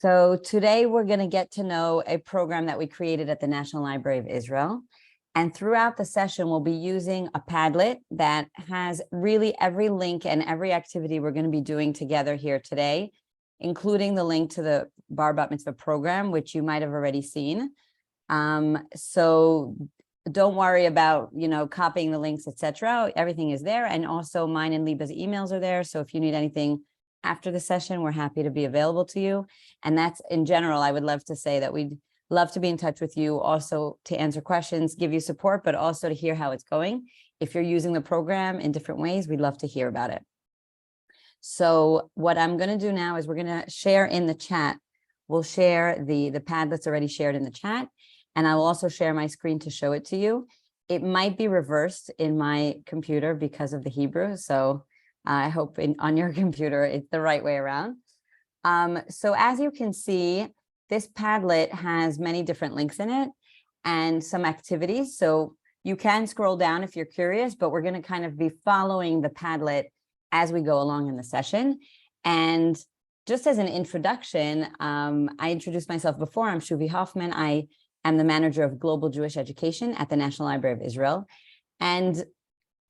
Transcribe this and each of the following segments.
So today we're going to get to know a program that we created at the National Library of Israel. And throughout the session, we'll be using a Padlet that has really every link and every activity we're going to be doing together here today, including the link to the Bar Bat Mitzvah program, which you might have already seen. So don't worry about, copying the links, etc. Everything is there. And also mine and Liba's emails are there. So if you need anything after the session, we're happy to be available to you. And that's in general, I would love to say that we'd love to be in touch with you also to answer questions, give you support, but also to hear how it's going. If you're using the program in different ways, we'd love to hear about it. So what I'm going to do now is we're going to share in the chat. We'll share the Padlet's already shared in the chat, and I will also share my screen to show it to you. It might be reversed in my computer because of the Hebrew. So I hope on your computer, it's the right way around. So as you can see, this Padlet has many different links in it and some activities. So you can scroll down if you're curious, but we're going to kind of be following the Padlet as we go along in the session. And just as an introduction, I introduced myself before. I'm Shuvi Hoffman. I am the manager of Global Jewish Education at the National Library of Israel. And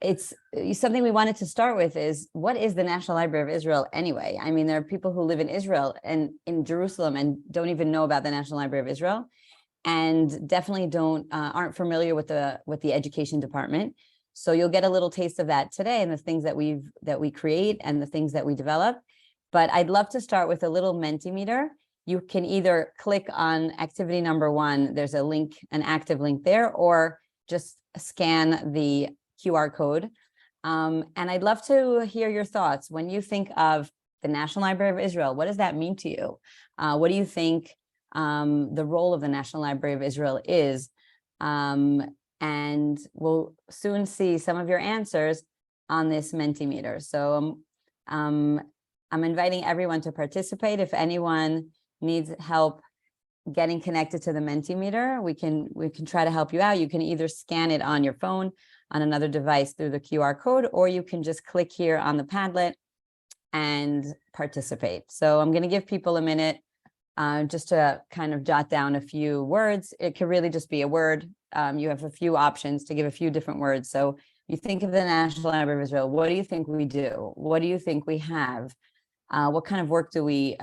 it's something we wanted to start with is, what is the National Library of Israel anyway? I mean, there are people who live in Israel and in Jerusalem and don't even know about the National Library of Israel, and definitely aren't familiar with the education department. So you'll get a little taste of that today and the things that we create and the things that we develop. But I'd love to start with a little Mentimeter. You can either click on activity number 1. There's a link, an active link there, or just scan the QR code. And I'd love to hear your thoughts. When you think of the National Library of Israel, what does that mean to you? What do you think the role of the National Library of Israel is? And we'll soon see some of your answers on this Mentimeter. So I'm inviting everyone to participate. If anyone needs help getting connected to the Mentimeter, we can try to help you out. You can either scan it on your phone, on another device through the QR code, or you can just click here on the Padlet and participate. So I'm going to give people a minute just to kind of jot down a few words. It could really just be a word. You have a few options to give a few different words. So you think of the National Library of Israel. What do you think we do? What do you think we have? What kind of work do we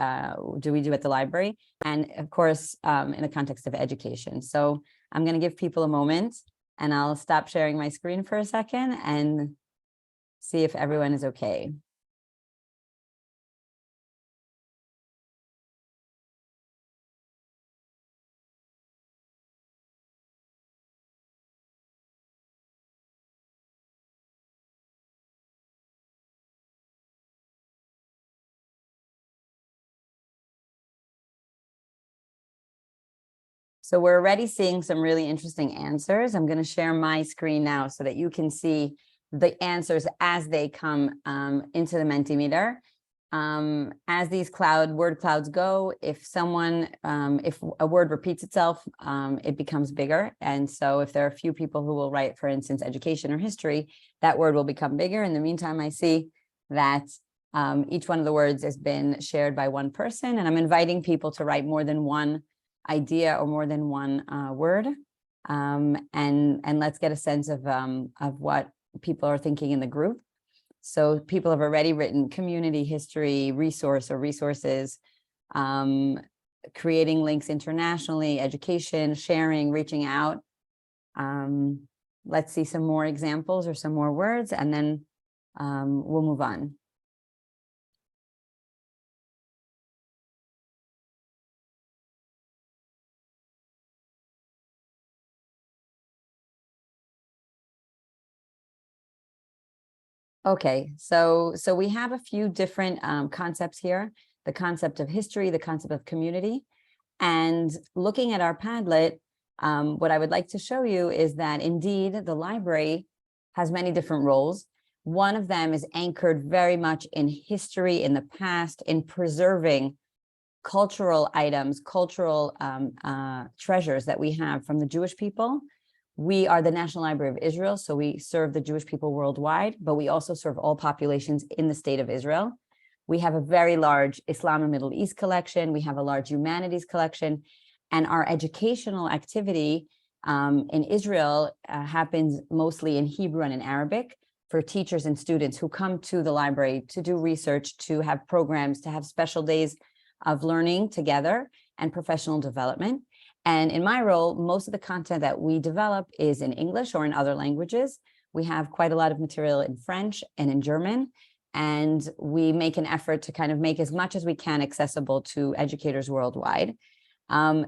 do at the library? And of course, in the context of education. So I'm going to give people a moment, and I'll stop sharing my screen for a second and see if everyone is okay. So we're already seeing some really interesting answers. I'm going to share my screen now so that you can see the answers as they come into the Mentimeter. As these word clouds go, if a word repeats itself, it becomes bigger. And so if there are a few people who will write, for instance, education or history, that word will become bigger. In the meantime, I see that each one of the words has been shared by one person, and I'm inviting people to write more than one idea or more than one word, and let's get a sense of what people are thinking in the group. So people have already written community, history, resource or resources, creating links internationally, education, sharing, reaching out. Let's see some more examples or some more words, and then we'll move on. Okay, so we have a few different concepts here, the concept of history, the concept of community. And looking at our Padlet, what I would like to show you is that indeed the library has many different roles. One of them is anchored very much in history, in the past, in preserving cultural items, cultural treasures that we have from the Jewish people. We are the National Library of Israel, so we serve the Jewish people worldwide, but we also serve all populations in the state of Israel. We have a very large Islam and Middle East collection. We have a large humanities collection. And our educational activity in Israel happens mostly in Hebrew and in Arabic for teachers and students who come to the library to do research, to have programs, to have special days of learning together and professional development. And in my role, most of the content that we develop is in English or in other languages. We have quite a lot of material in French and in German, and we make an effort to kind of make as much as we can accessible to educators worldwide.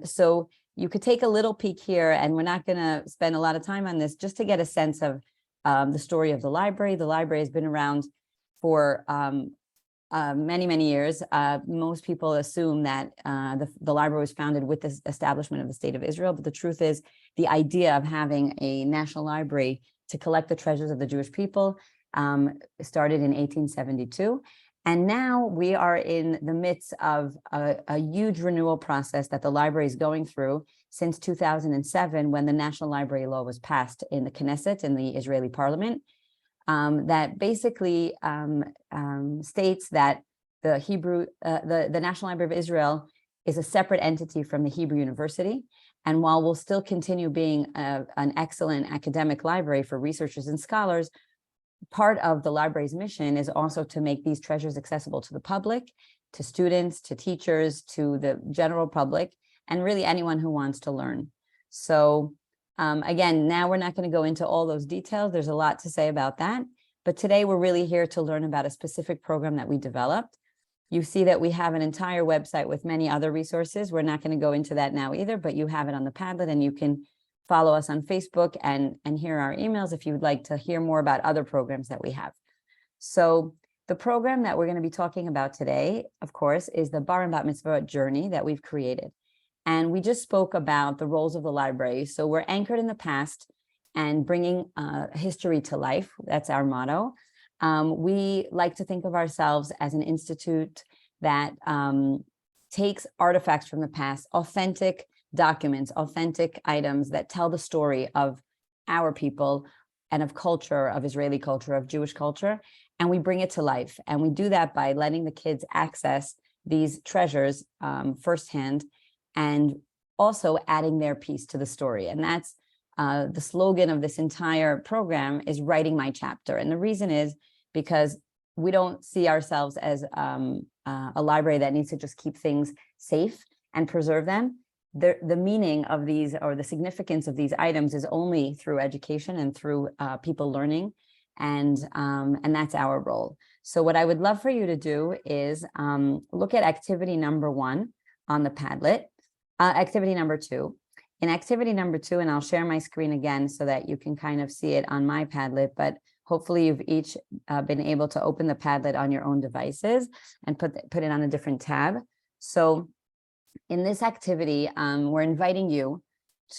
So you could take a little peek here, and we're not going to spend a lot of time on this, just to get a sense of the story of the library. The library has been around for many, many years. Most people assume that the library was founded with the establishment of the State of Israel, but the truth is the idea of having a national library to collect the treasures of the Jewish people started in 1872. And now we are in the midst of a huge renewal process that the library is going through since 2007, when the National Library Law was passed in the Knesset, in the Israeli parliament, that basically states that the National Library of Israel is a separate entity from the Hebrew University. And while we'll still continue being an excellent academic library for researchers and scholars, part of the library's mission is also to make these treasures accessible to the public, to students, to teachers, to the general public, and really anyone who wants to learn. So again, now we're not going to go into all those details. There's a lot to say about that. But today we're really here to learn about a specific program that we developed. You see that we have an entire website with many other resources. We're not going to go into that now either, but you have it on the Padlet, and you can follow us on Facebook and hear our emails if you would like to hear more about other programs that we have. So the program that we're going to be talking about today, of course, is the Bar and Bat Mitzvah Journey that we've created. And we just spoke about the roles of the library. So we're anchored in the past and bringing history to life. That's our motto. We like to think of ourselves as an institute that takes artifacts from the past, authentic documents, authentic items that tell the story of our people and of culture, of Israeli culture, of Jewish culture, and we bring it to life. And we do that by letting the kids access these treasures firsthand, and also adding their piece to the story. And that's the slogan of this entire program, is writing my chapter. And the reason is because we don't see ourselves as a library that needs to just keep things safe and preserve them. The meaning of these, or the significance of these items, is only through education and through people learning, and that's our role. So what I would love for you to do is look at activity number 1 on the Padlet, activity number 2. In activity number 2, and I'll share my screen again so that you can kind of see it on my Padlet, but hopefully you've each been able to open the Padlet on your own devices and put it on a different tab. So in this activity, we're inviting you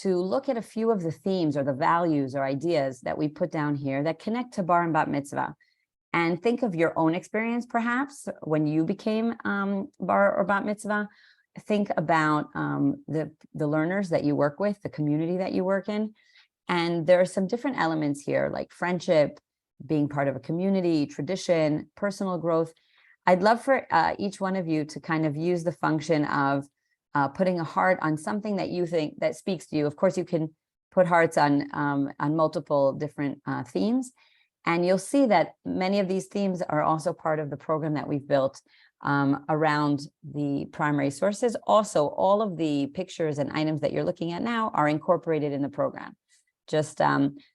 to look at a few of the themes or the values or ideas that we put down here that connect to Bar and Bat Mitzvah. And think of your own experience, perhaps, when you became Bar or Bat Mitzvah. Think about the learners that you work with, the community that you work in. And there are some different elements here, like friendship, being part of a community, tradition, personal growth. I'd love for each one of you to kind of use the function of putting a heart on something that you think that speaks to you. Of course, you can put hearts on multiple different themes, and you'll see that many of these themes are also part of the program that we've built around the primary sources. Also, all of the pictures and items that you're looking at now are incorporated in the program. Just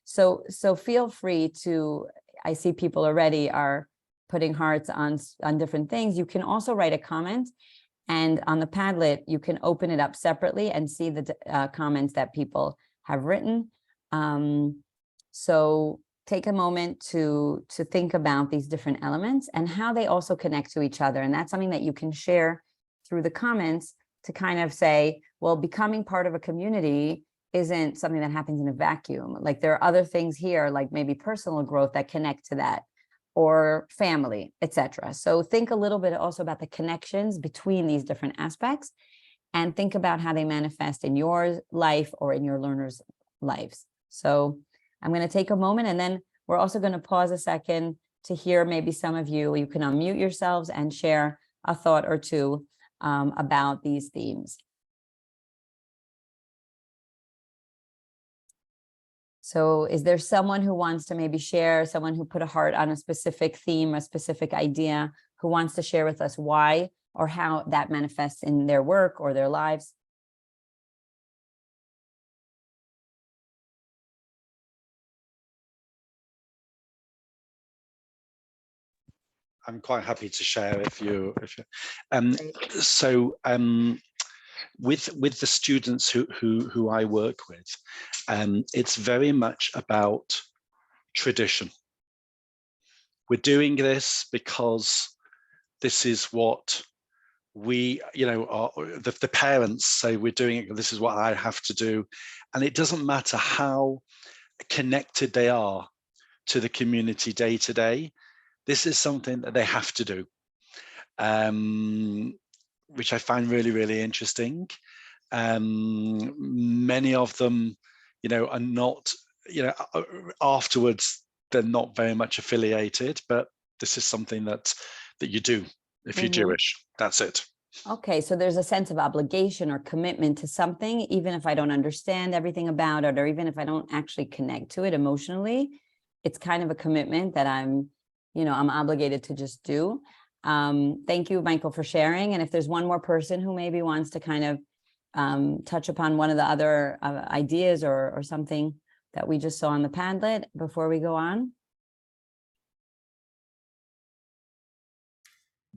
so feel free to, I see people already are putting hearts on different things. You can also write a comment, and on the Padlet, you can open it up separately and see the comments that people have written. So take a moment to think about these different elements and how they also connect to each other. And that's something that you can share through the comments to kind of say, well, becoming part of a community isn't something that happens in a vacuum. Like, there are other things here, like maybe personal growth that connect to that, or family, etc. So think a little bit also about the connections between these different aspects, and think about how they manifest in your life or in your learners' lives. So I'm going to take a moment, and then we're also going to pause a second to hear maybe some of you. You can unmute yourselves and share a thought or two about these themes. So is there someone who wants to maybe share, someone who put a heart on a specific theme, a specific idea, who wants to share with us why or how that manifests in their work or their lives? I'm quite happy to share with the students who I work with, it's very much about tradition. We're doing this because this is what we, the parents say we're doing it, this is what I have to do. And it doesn't matter how connected they are to the community day to day. This is something that they have to do, which I find really, really interesting. Many of them, are not, afterwards, they're not very much affiliated, but this is something that you do if you're Jewish. That's it. Okay, so there's a sense of obligation or commitment to something, even if I don't understand everything about it, or even if I don't actually connect to it emotionally. It's kind of a commitment that I'm obligated to just do. Thank you, Michael, for sharing. And if there's one more person who maybe wants to kind of touch upon one of the other ideas or something that we just saw on the Padlet before we go on.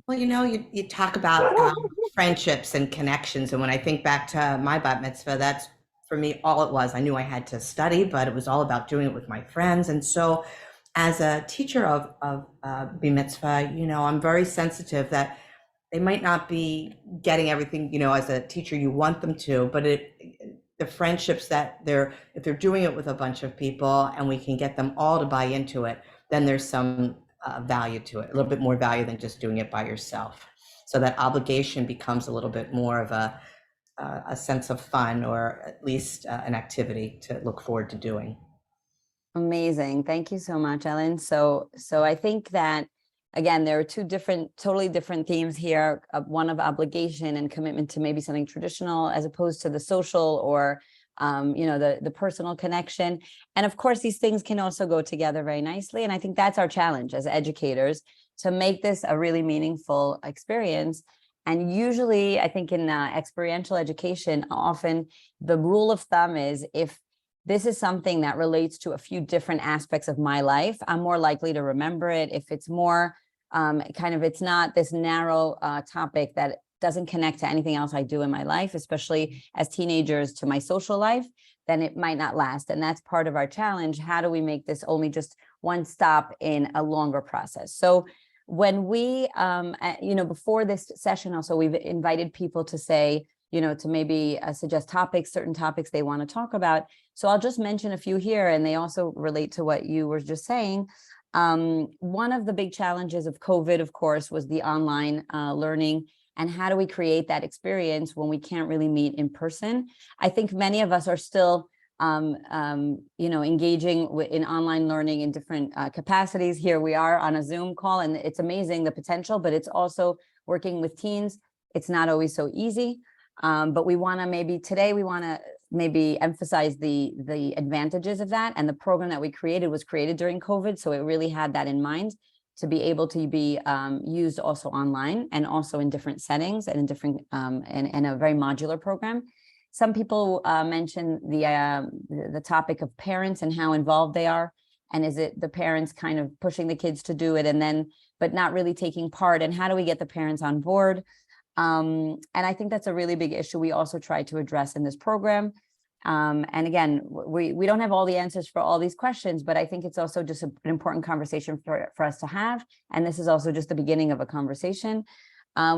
Well, you talk about friendships and connections. And when I think back to my bat mitzvah, that's for me all it was. I knew I had to study, but it was all about doing it with my friends. And so as a teacher of mitzvah, I'm very sensitive that they might not be getting everything, as a teacher you want them to, but the friendships that if they're doing it with a bunch of people and we can get them all to buy into it, then there's some value to it, a little bit more value than just doing it by yourself. So that obligation becomes a little bit more of a sense of fun, or at least an activity to look forward to doing. Amazing. Thank you so much, Ellen. So I think that, again, there are two totally different themes here, one of obligation and commitment to maybe something traditional as opposed to the social or, the personal connection. And of course, these things can also go together very nicely. And I think that's our challenge as educators, to make this a really meaningful experience. And usually, I think in experiential education, often the rule of thumb is if this is something that relates to a few different aspects of my life, I'm more likely to remember it. If it's more it's not this narrow topic that doesn't connect to anything else I do in my life, especially as teenagers, to my social life, then it might not last. And that's part of our challenge. How do we make this only just one stop in a longer process? So when we, before this session also, we've invited people to say, to maybe suggest topics, certain topics they want to talk about. So I'll just mention a few here, and they also relate to what you were just saying. One of the big challenges of COVID, of course, was the online learning. And how do we create that experience when we can't really meet in person? I think many of us are still, engaging in online learning in different capacities. Here we are on a Zoom call, and it's amazing, the potential, but it's also working with teens. It's not always so easy. But we want to maybe emphasize the advantages of that. And the program that we created was created during COVID. So it really had that in mind, to be able to be used also online and also in different settings and in different and a very modular program. Some people mentioned the topic of parents and how involved they are. And is it the parents kind of pushing the kids to do it but not really taking part? And how do we get the parents on board? And I think that's a really big issue we also try to address in this program. And again, we don't have all the answers for all these questions, but I think it's also just an important conversation for us to have. And this is also just the beginning of a conversation.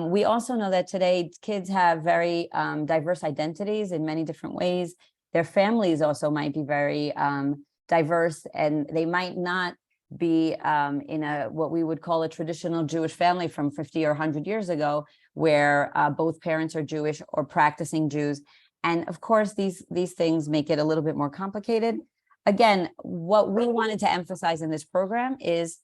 We also know that today kids have very diverse identities in many different ways. Their families also might be very diverse, and they might not be in what we would call a traditional Jewish family from 50 or 100 years ago, where both parents are Jewish or practicing Jews. And of course, these things make it a little bit more complicated. Again, what we wanted to emphasize in this program is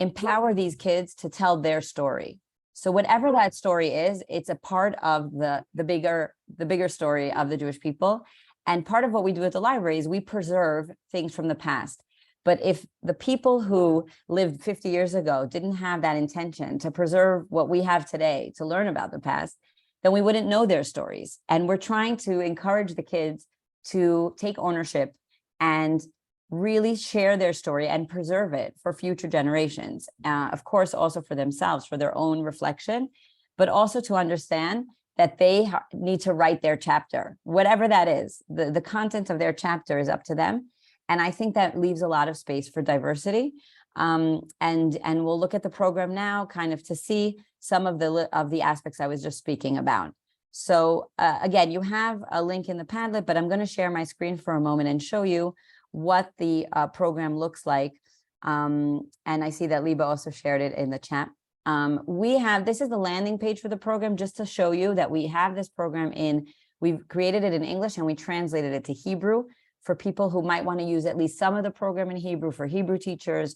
empower these kids to tell their story. So whatever that story is, it's a part of the bigger story of the Jewish people. And part of what we do at the library is we preserve things from the past. But if the people who lived 50 years ago didn't have that intention to preserve what we have today, to learn about the past, then we wouldn't know their stories. And we're trying to encourage the kids to take ownership and really share their story and preserve it for future generations. Of course, also for themselves, for their own reflection, but also to understand that they need to write their chapter, whatever that is. The content of their chapter is up to them. And I think that leaves a lot of space for diversity. And we'll look at the program now kind of to see some of the aspects I was just speaking about. So again, you have a link in the Padlet, but I'm going to share my screen for a moment and show you what the program looks like. And I see that Liba also shared it in the chat. This is the landing page for the program, just to show you that we have this program we've created it in English and we translated it to Hebrew for people who might want to use at least some of the program in Hebrew, for Hebrew teachers,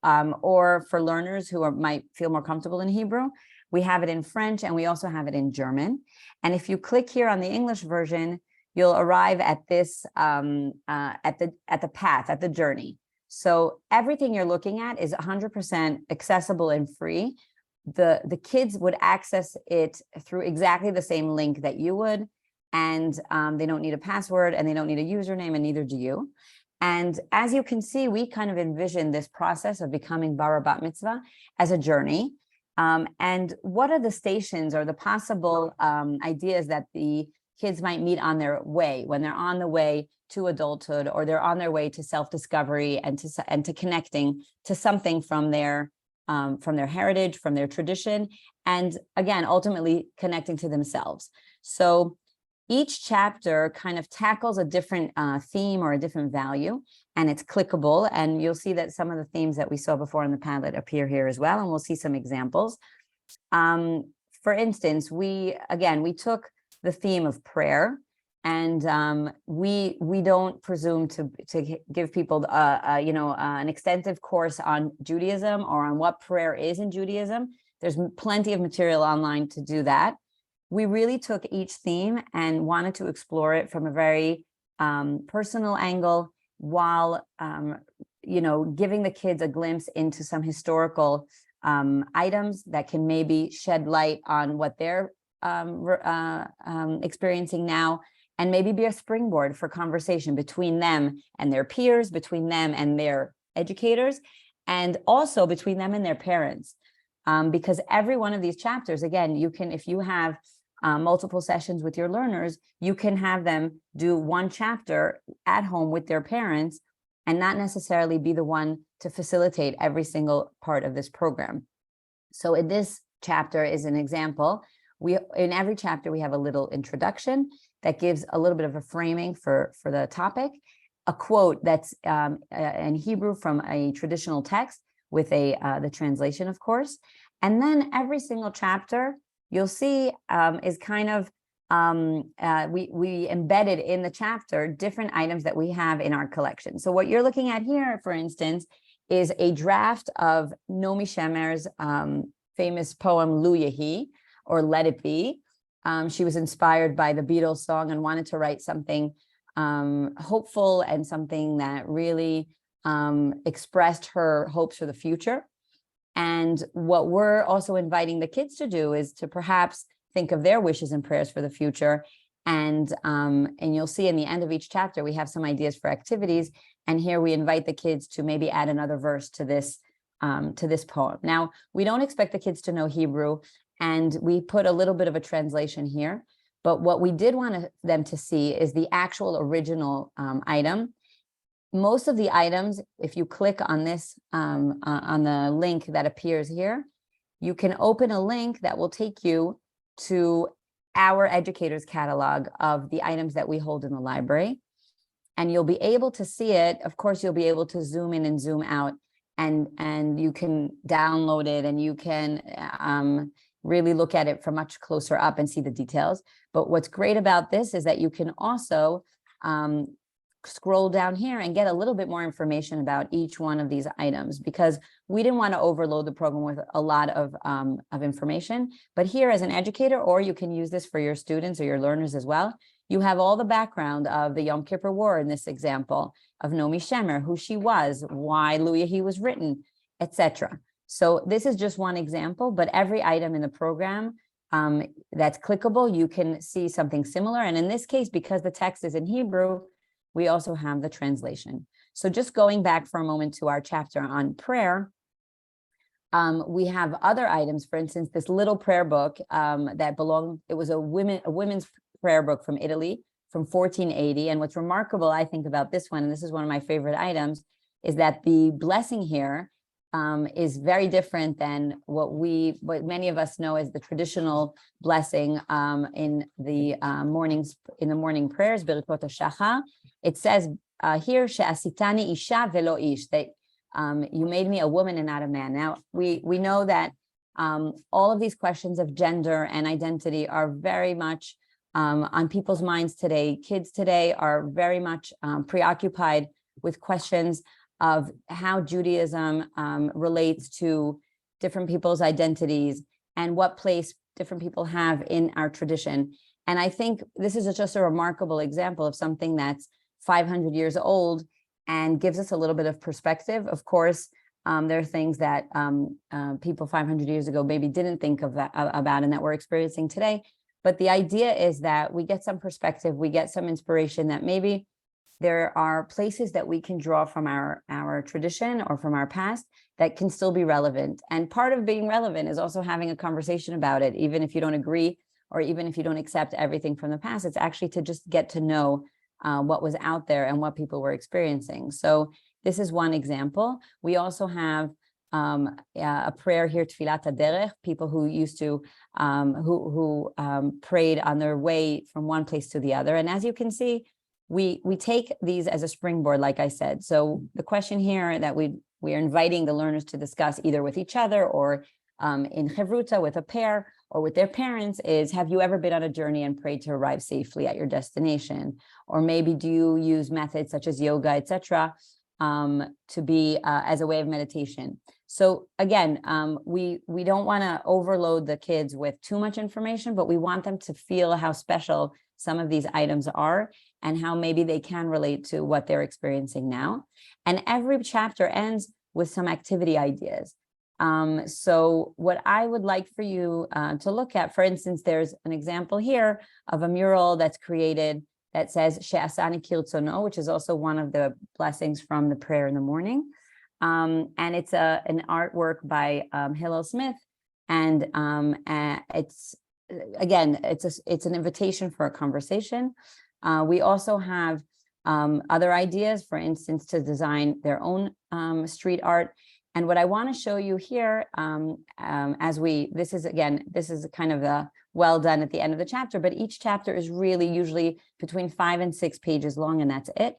or for learners who might feel more comfortable in Hebrew. We have it in French and we also have it in German. And if you click here on the English version, you'll arrive at this, at the path, at the journey. So everything you're looking at is 100% accessible and free. The kids would access it through exactly the same link that you would, and they don't need a password and they don't need a username, and neither do you. And as you can see, we kind of envision this process of becoming bar or bat mitzvah as a journey. And what are the stations or the possible ideas that the kids might meet on their way when they're on the way to adulthood, or they're on their way to self-discovery and to connecting to something from their heritage, from their tradition, and again, ultimately connecting to themselves. So each chapter kind of tackles a different theme or a different value, and it's clickable. And you'll see that some of the themes that we saw before in the Padlet appear here as well, and we'll see some examples. For instance, we took the theme of prayer, and we don't presume to give people an extensive course on Judaism or on what prayer is in Judaism. There's plenty of material online to do that. We really took each theme and wanted to explore it from a very personal angle, while giving the kids a glimpse into some historical items that can maybe shed light on what they're experiencing now, and maybe be a springboard for conversation between them and their peers, between them and their educators, and also between them and their parents. Because every one of these chapters, again, you can, if you have multiple sessions with your learners, you can have them do one chapter at home with their parents and not necessarily be the one to facilitate every single part of this program. So in this chapter is an example. In every chapter, we have a little introduction that gives a little bit of a framing for the topic, a quote that's in Hebrew from a traditional text with the translation, of course. And then every single chapter you'll see is kind of, we embedded in the chapter different items that we have in our collection. So what you're looking at here, for instance, is a draft of Naomi Shemer's famous poem, Lu Yehi, or Let It Be. She was inspired by the Beatles song and wanted to write something hopeful and something that really expressed her hopes for the future. And what we're also inviting the kids to do is to perhaps think of their wishes and prayers for the future. And you'll see in the end of each chapter, we have some ideas for activities. And here we invite the kids to maybe add another verse to this poem. Now, we don't expect the kids to know Hebrew, and we put a little bit of a translation here. But what we did want them to see is the actual original item. Most of the items, if you click on this, on the link that appears here, you can open a link that will take you to our educators catalog of the items that we hold in the library. And you'll be able to see it. Of course, you'll be able to zoom in and zoom out, and you can download it, and you can really look at it from much closer up and see the details. But what's great about this is that you can also scroll down here and get a little bit more information about each one of these items, because we didn't want to overload the program with a lot of information. But here, as an educator, or you can use this for your students or your learners as well, you have all the background of the Yom Kippur War in this example, of Nomi Shemer, who she was, why Louis he was written, etc. So this is just one example, but every item in the program that's clickable, you can see something similar. And in this case, because the text is in Hebrew, we also have the translation. So just going back for a moment to our chapter on prayer, we have other items. For instance, this little prayer book it was a women's prayer book from Italy from 1480. And what's remarkable, I think, about this one, and this is one of my favorite items, is that the blessing here is very different than what many of us know as the traditional blessing in the morning prayers, Birkot HaShachar. It says here, She'asitani isha velo ish, that you made me a woman and not a man. Now, we know that all of these questions of gender and identity are very much on people's minds today. Kids today are very much preoccupied with questions of how Judaism relates to different people's identities and what place different people have in our tradition. And I think this is just a remarkable example of something that's 500 years old and gives us a little bit of perspective. Of course, there are things that people 500 years ago maybe didn't think of about and that we're experiencing today. But the idea is that we get some perspective, we get some inspiration, that maybe there are places that we can draw from our tradition or from our past that can still be relevant. And part of being relevant is also having a conversation about it, even if you don't agree or even if you don't accept everything from the past. It's actually to just get to know what was out there and what people were experiencing. So this is one example. We also have a prayer here, Tfilat HaDerech, people who used to, who prayed on their way from one place to the other. And as you can see, we take these as a springboard, like I said. So the question here that we are inviting the learners to discuss either with each other or in Chevruta with a pair or with their parents is, have you ever been on a journey and prayed to arrive safely at your destination? Or maybe do you use methods such as yoga, etc., to be as a way of meditation? So again, we don't want to overload the kids with too much information, but we want them to feel how special some of these items are and how maybe they can relate to what they're experiencing now. And every chapter ends with some activity ideas. So what I would like for you to look at, for instance, there's an example here of a mural that's created that says She'asani Kirtzono, which is also one of the blessings from the prayer in the morning. And it's an artwork by Hillel Smith. And it's an invitation for a conversation. We also have other ideas, for instance, to design their own street art. And what I want to show you here, this is kind of a well done at the end of the chapter, but each chapter is really usually between 5 and 6 pages long, and that's it.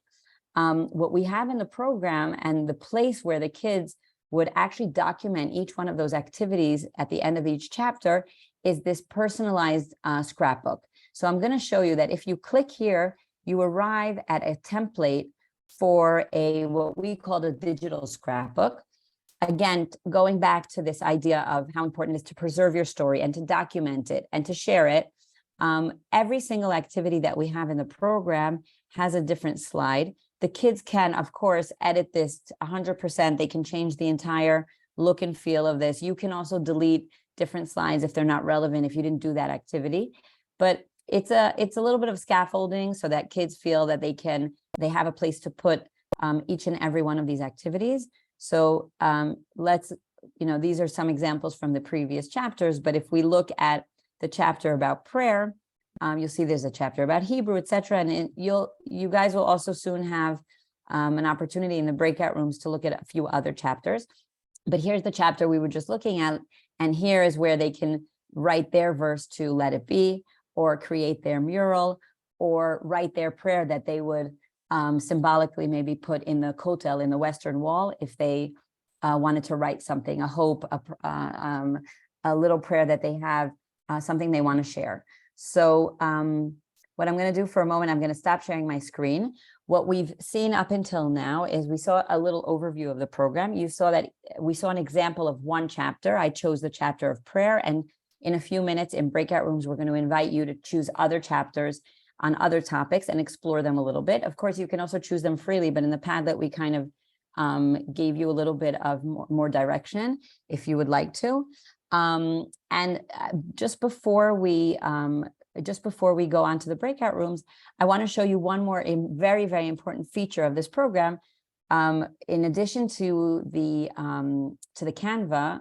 What we have in the program and the place where the kids would actually document each one of those activities at the end of each chapter is this personalized scrapbook. So I'm going to show you that if you click here, you arrive at a template for what we call a digital scrapbook. Again, going back to this idea of how important it is to preserve your story and to document it and to share it. Every single activity that we have in the program has a different slide. The kids can, of course, edit this 100%. They can change the entire look and feel of this. You can also delete different slides if they're not relevant, if you didn't do that activity. But it's a little bit of scaffolding so that kids feel that they have a place to put each and every one of these activities. So these are some examples from the previous chapters, but if we look at the chapter about prayer, you'll see there's a chapter about Hebrew, etc. And you guys will also soon have an opportunity in the breakout rooms to look at a few other chapters. But here's the chapter we were just looking at, and here is where they can write their verse to Let It Be, or create their mural, or write their prayer that they would symbolically maybe put in the kotel, in the Western Wall, if they wanted to write something, a hope, a little prayer that they have, something they want to share. So what I'm going to do for a moment, I'm going to stop sharing my screen. What we've seen up until now is we saw a little overview of the program. You saw that we saw an example of one chapter. I chose the chapter of prayer, and in a few minutes in breakout rooms, we're going to invite you to choose other chapters on other topics and explore them a little bit. Of course, you can also choose them freely, but in the Padlet, we kind of gave you a little bit of more direction if you would like to. Just before we go on to the breakout rooms, I want to show you one more very, very important feature of this program. In addition to the Canva,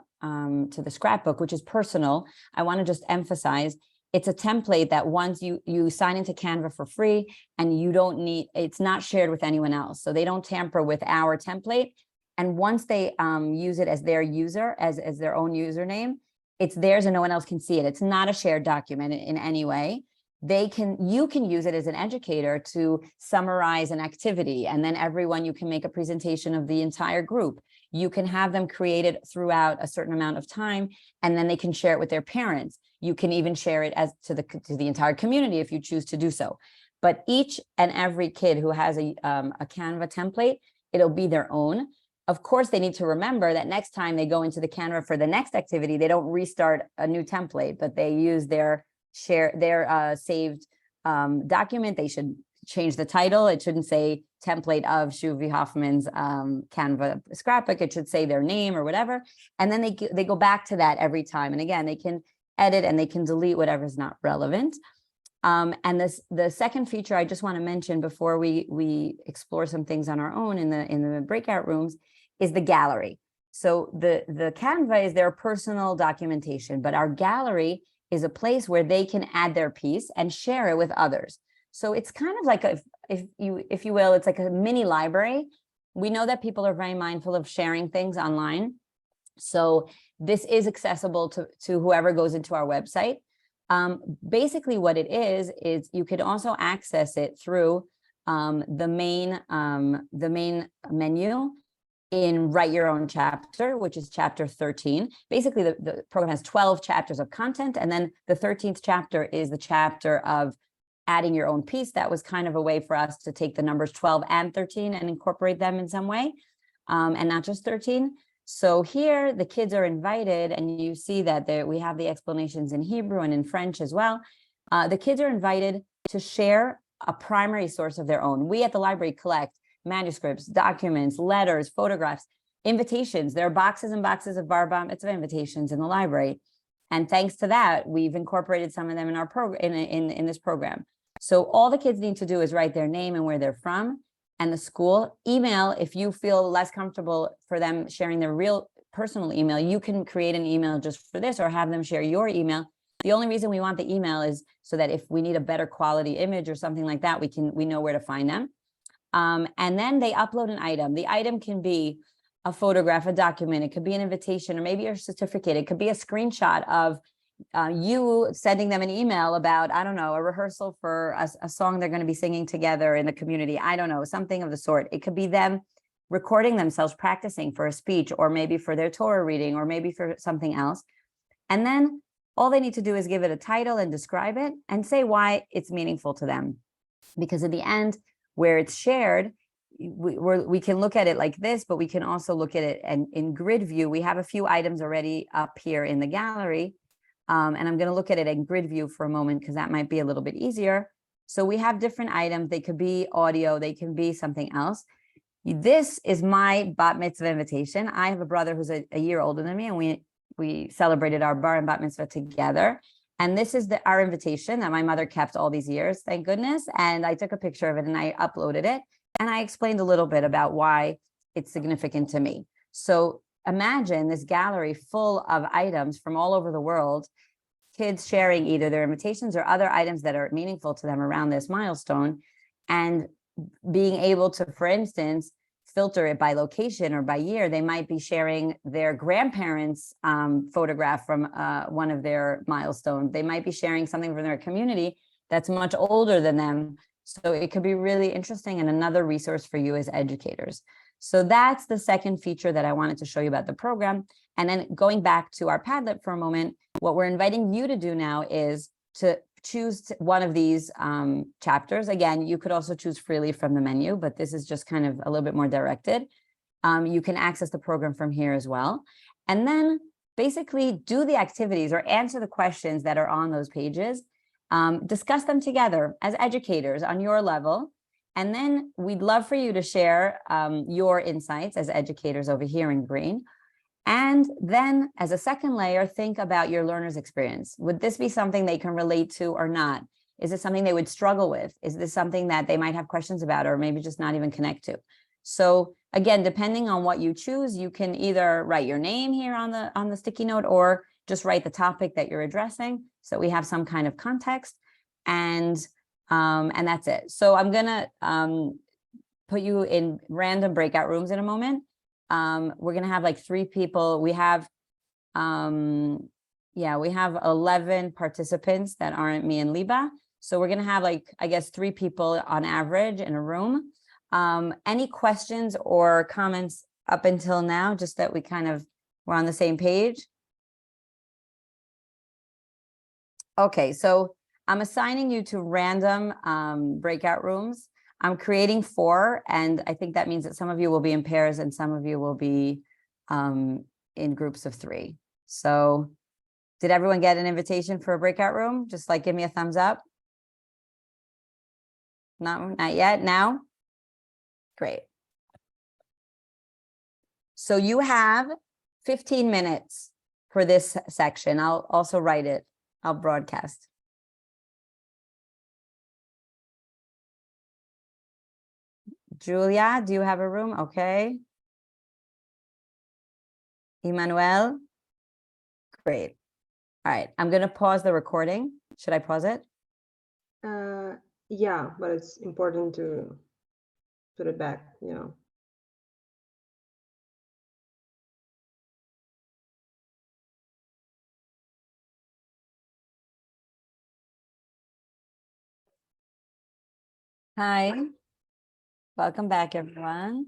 to the scrapbook, which is personal, I want to just emphasize it's a template that once you sign into Canva for free, and you don't need, it's not shared with anyone else. So they don't tamper with our template. And once they use it as their user, as their own username, it's theirs and no one else can see it. It's not a shared document in any way. You can use it as an educator to summarize an activity, and then you can make a presentation of the entire group. You can have them created throughout a certain amount of time, and then they can share it with their parents. You can even share it as to the entire community if you choose to do so. But each and every kid who has a Canva template, it'll be their own. Of course, they need to remember that next time they go into the Canva for the next activity, they don't restart a new template, but they use their saved document. They should change the title. It shouldn't say template of Shuvi Hoffman's Canva scrapbook. It should say their name or whatever. And then they go back to that every time. And again, they can edit and they can delete whatever's not relevant. And the second feature I just want to mention before we explore some things on our own in the breakout rooms is the gallery. So the Canva is their personal documentation, but our gallery is a place where they can add their piece and share it with others. So it's kind of like if you will, it's like a mini library. We know that people are very mindful of sharing things online. So this is accessible to whoever goes into our website. Basically what it is you could also access it through the main menu in Write Your Own Chapter, which is chapter 13. Basically, the program has 12 chapters of content, and then the 13th chapter is the chapter of adding your own piece. That was kind of a way for us to take the numbers 12 and 13 and incorporate them in some way, and not just 13. So here, the kids are invited, and you see that we have the explanations in Hebrew and in French as well. The kids are invited to share a primary source of their own. We at the library collect manuscripts, documents, letters, photographs, invitations. There are boxes and boxes of bar mitzvah invitations in the library. And thanks to that, we've incorporated some of them in our program, in this program. So all the kids need to do is write their name and where they're from and the school. Email, if you feel less comfortable for them sharing their real personal email, you can create an email just for this or have them share your email. The only reason we want the email is so that if we need a better quality image or something like that, we know where to find them. And then they upload an item. The item can be a photograph, a document, it could be an invitation, or maybe a certificate. It could be a screenshot of you sending them an email about, I don't know, a rehearsal for a song they're going to be singing together in the community. I don't know, something of the sort. It could be them recording themselves practicing for a speech, or maybe for their Torah reading, or maybe for something else. And then all they need to do is give it a title and describe it and say why it's meaningful to them. Because in the end, where it's shared, we can look at it like this, but we can also look at it in grid view. We have a few items already up here in the gallery, and I'm going to look at it in grid view for a moment because that might be a little bit easier. So we have different items. They could be audio, they can be something else. This is my bat mitzvah invitation. I have a brother who's a year older than me, and we celebrated our bar and bat mitzvah together. And this is our invitation that my mother kept all these years, thank goodness. And I took a picture of it and I uploaded it. And I explained a little bit about why it's significant to me. So imagine this gallery full of items from all over the world, kids sharing either their invitations or other items that are meaningful to them around this milestone, and being able to, for instance, filter it by location or by year. They might be sharing their grandparents' photograph from one of their milestones. They might be sharing something from their community that's much older than them. So it could be really interesting and another resource for you as educators. So that's the second feature that I wanted to show you about the program. And then going back to our Padlet for a moment, what we're inviting you to do now is to choose one of these chapters. Again, you could also choose freely from the menu, but this is just kind of a little bit more directed. You can access the program from here as well. And then basically do the activities or answer the questions that are on those pages. Discuss them together as educators on your level. And then we'd love for you to share your insights as educators over here in green. And then as a second layer, think about your learner's experience. Would this be something they can relate to or not? Is this something they would struggle with? Is this something that they might have questions about or maybe just not even connect to? So again, depending on what you choose, you can either write your name here on the sticky note or just write the topic that you're addressing so we have some kind of context, and that's it. So I'm gonna put you in random breakout rooms in a moment. We're gonna have like 3 people. We have 11 participants that aren't me and Liba. So we're gonna have like, I guess, 3 people on average in a room. Any questions or comments up until now, just that we're on the same page? Okay, so I'm assigning you to random breakout rooms. I'm creating 4, and I think that means that some of you will be in pairs and some of you will be in groups of 3. So did everyone get an invitation for a breakout room? Just like give me a thumbs up. No, not yet. Now? Great. So you have 15 minutes for this section. I'll also write it. I'll broadcast. Julia, do you have a room? Okay. Emmanuel? Great. All right. I'm going to pause the recording. Should I pause it? Yeah, but it's important to put it back, you know. Hi. Welcome back, everyone.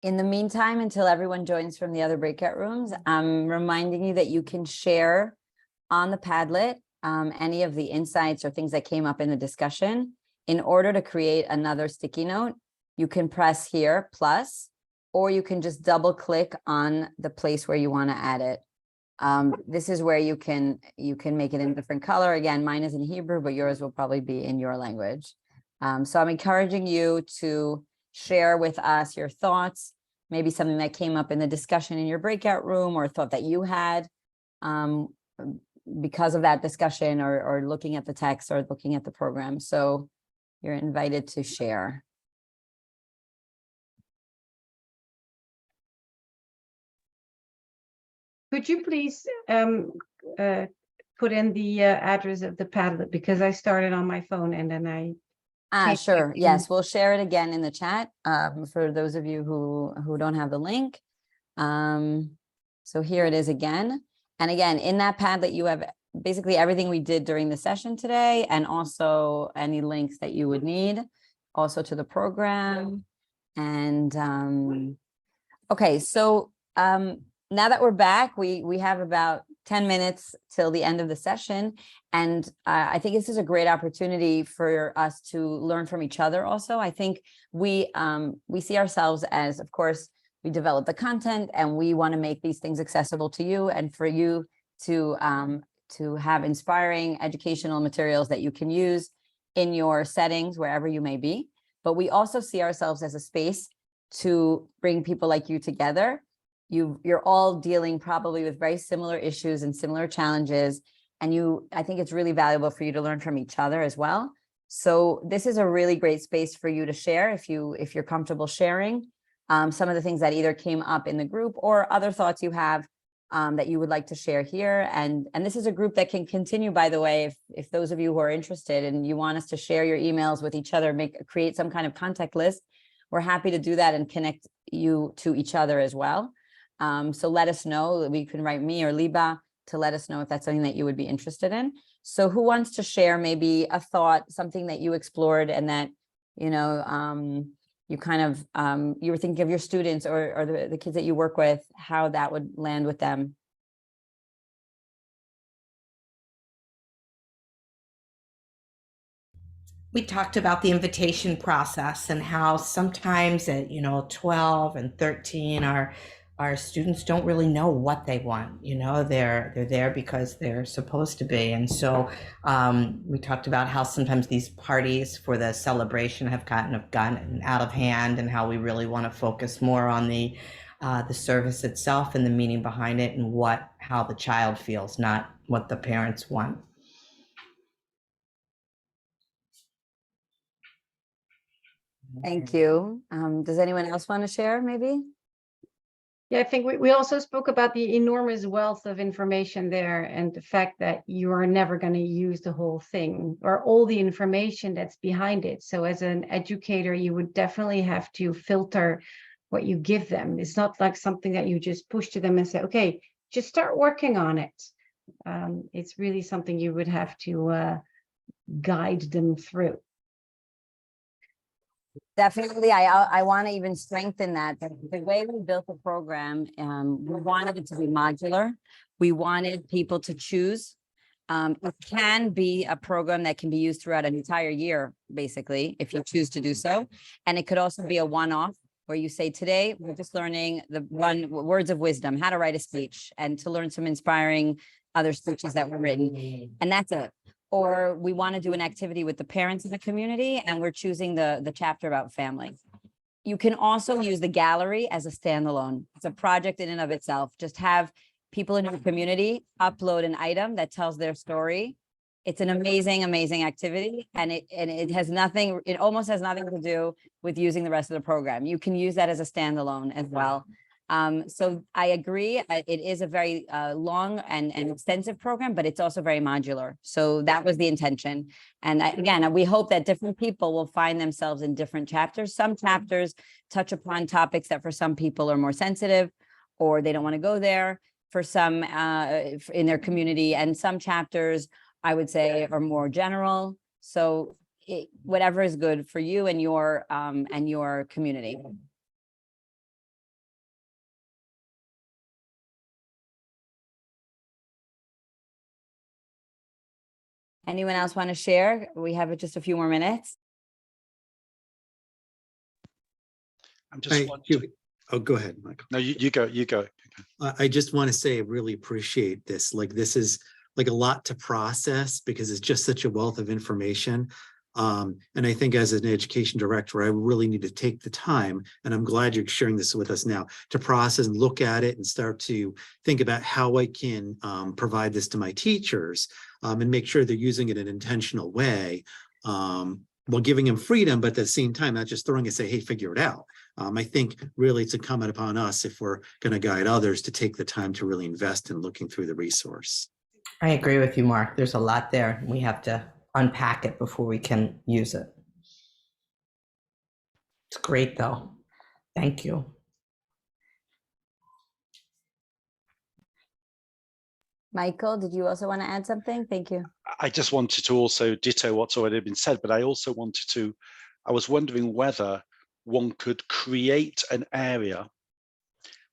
In the meantime, until everyone joins from the other breakout rooms, I'm reminding you that you can share on the Padlet any of the insights or things that came up in the discussion. In order to create another sticky note, you can press here, plus, or you can just double click on the place where you want to add it. This is where you can make it in a different color. Again, mine is in Hebrew, but yours will probably be in your language. So I'm encouraging you to share with us your thoughts, maybe something that came up in the discussion in your breakout room or thought that you had because of that discussion or looking at the text or looking at the program. So you're invited to share. Could you please put in the address of the Padlet, because I started on my phone and then I Sure. Yes, we'll share it again in the chat for those of you who don't have the link. So here it is again. And again, in that Padlet, you have basically everything we did during the session today, and also any links that you would need, also to the program. And okay, so now that we're back, we have about 10 minutes till the end of the session. And I think this is a great opportunity for us to learn from each other also. I think we see ourselves as, of course, we develop the content and we want to make these things accessible to you and for you to have inspiring educational materials that you can use in your settings, wherever you may be. But we also see ourselves as a space to bring people like you together. You're all dealing probably with very similar issues and similar challenges. And I think it's really valuable for you to learn from each other as well. So this is a really great space for you to share if you're comfortable sharing some of the things that either came up in the group or other thoughts you have that you would like to share here. And this is a group that can continue, by the way, if those of you who are interested and you want us to share your emails with each other, create some kind of contact list, we're happy to do that and connect you to each other as well. So let us know. You can write me or Liba to let us know if that's something that you would be interested in. So who wants to share maybe a thought, something that you explored and that you know, you kind of, you were thinking of your students or the kids that you work with, how that would land with them. We talked about the invitation process and how sometimes at 12 and 13 our students don't really know what they want. They're there because they're supposed to be. And so we talked about how sometimes these parties for the celebration have gotten out of hand, and how we really want to focus more on the service itself and the meaning behind it, and how the child feels, not what the parents want. Thank you. Does anyone else want to share maybe? Yeah, I think we also spoke about the enormous wealth of information there, and the fact that you are never going to use the whole thing or all the information that's behind it. So as an educator, you would definitely have to filter what you give them. It's not like something that you just push to them and say, okay, just start working on it. It's really something you would have to guide them through. Definitely, I want to even strengthen that. The way we built the program, we wanted it to be modular. We wanted people to choose. It can be a program that can be used throughout an entire year, basically, if you choose to do so. And it could also be a one-off where you say, today, we're just learning the words of wisdom, how to write a speech, and to learn some inspiring other speeches that were written. And that's it. Or we want to do an activity with the parents in the community, and we're choosing the chapter about family. You can also use the gallery as a standalone. It's a project in and of itself. Just have people in your community upload an item that tells their story. It's an amazing, amazing activity. And it has nothing, it almost has nothing to do with using the rest of the program. You can use that as a standalone as well. So I agree, it is a very long and extensive program, but it's also very modular. So that was the intention. And again, we hope that different people will find themselves in different chapters. Some chapters touch upon topics that for some people are more sensitive, or they don't want to go there for some in their community. And some chapters, I would say, are more general. So whatever is good for you and your community. Anyone else want to share? We have just a few more minutes. I'm just wondering. Oh, go ahead, Michael. No, you go. I just want to say I really appreciate this. Like, this is like a lot to process because it's just such a wealth of information. And I think as an education director, I really need to take the time, and I'm glad you're sharing this with us now, to process and look at it and start to think about how I can provide this to my teachers and make sure they're using it in an intentional way, while giving them freedom, but at the same time, not just throwing it and say, hey, figure it out. I think really it's incumbent upon us, if we're going to guide others, to take the time to really invest in looking through the resource. I agree with you, Mark. There's a lot there. We have to unpack it before we can use it. It's great, though. Thank you. Michael, did you also want to add something? Thank you. I just wanted to also ditto what's already been said, but I also wanted to, I was wondering whether one could create an area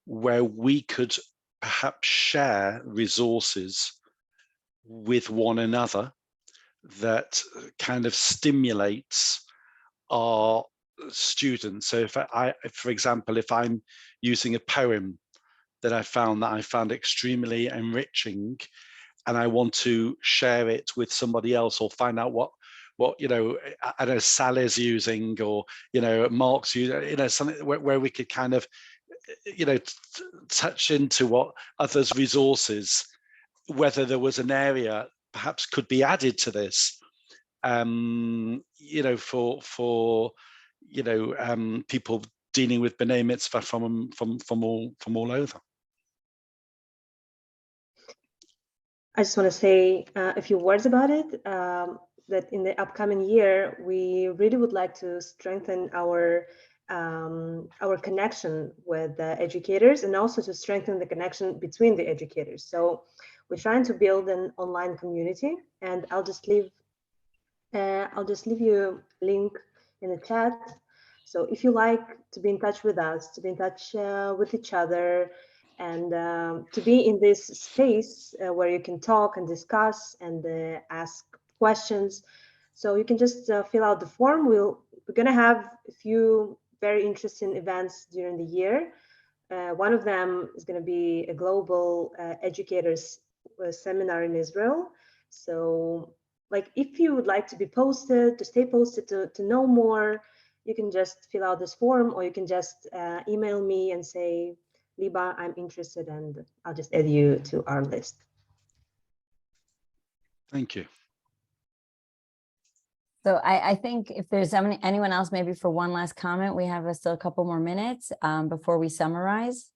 where we could perhaps share resources with one another that kind of stimulates our students. So if for example, if I'm using a poem that I found extremely enriching, and I want to share it with somebody else, or find out what I know Sally's using, or Mark's using, something where we could kind of touch into what others' resources, whether there was an area perhaps could be added to this, for people dealing with B'nai Mitzvah from all over. I just want to say a few words about it, that in the upcoming year, we really would like to strengthen our connection with the educators, and also to strengthen the connection between the educators. So we're trying to build an online community, and I'll just leave you a link in the chat. So if you like to be in touch with us, to be in touch with each other, and to be in this space where you can talk and discuss and ask questions, so you can just fill out the form. We're going to have a few very interesting events during the year. One of them is going to be a global educators seminar in Israel. So like if you would like to be posted, to stay posted, to know more, you can just fill out this form, or you can just email me and say, Liba, I'm interested, and I'll just add you to our list. Thank you. So I think if there's anyone else, maybe for one last comment, we have still a couple more minutes before we summarize.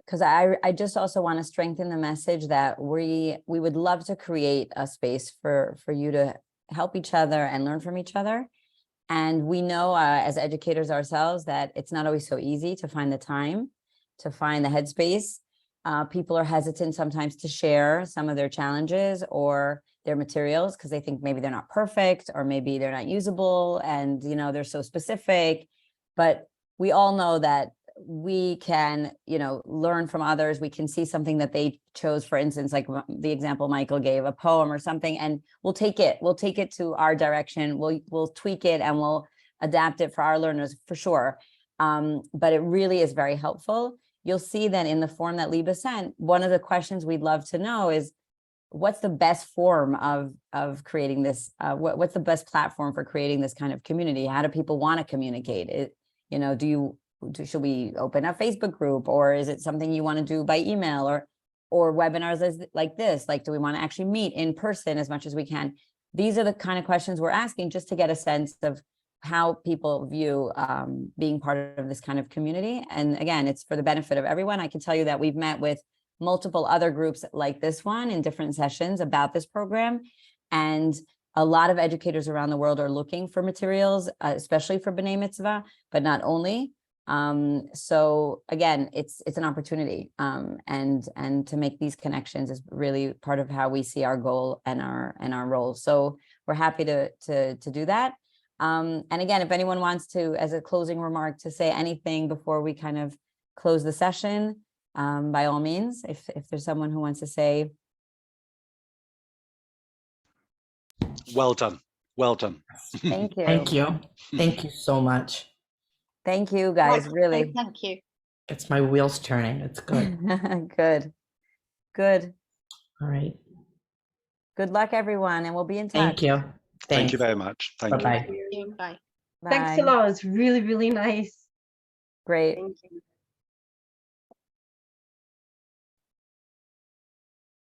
Because I just also want to strengthen the message that we would love to create a space for you to help each other and learn from each other. And we know as educators ourselves that it's not always so easy to find the time, to find the headspace. People are hesitant sometimes to share some of their challenges or their materials because they think maybe they're not perfect, or maybe they're not usable, and they're so specific. But we all know that we can, learn from others. We can see something that they chose, for instance, like the example Michael gave, a poem or something, and we'll take it to our direction. We'll tweak it and we'll adapt it for our learners for sure. But it really is very helpful. You'll see that in the form that Liba sent, one of the questions we'd love to know is, what's the best form of creating this? What's the best platform for creating this kind of community? How do people want to communicate? Should we open a Facebook group, or is it something you want to do by email, or webinars like this? Like, do we want to actually meet in person as much as we can? These are the kind of questions we're asking, just to get a sense of how people view being part of this kind of community. And again, it's for the benefit of everyone. I can tell you that we've met with multiple other groups like this one in different sessions about this program. And a lot of educators around the world are looking for materials, especially for B'nai Mitzvah, but not only. So again, it's an opportunity, and to make these connections is really part of how we see our goal and our role. So we're happy to do that. And again, if anyone wants to, as a closing remark, to say anything before we kind of close the session, by all means, if there's someone who wants to say. Well done. Well done. Thank you. Thank you. Thank you so much. Thank you, guys. Really. Thank you. It's my wheels turning. It's good. Good. All right. Good luck, everyone, and we'll be in touch. Thank you. Thank you very much. Thank you. Bye-bye. Bye. Bye. Thanks a lot. It's really, really nice. Great. Thank you.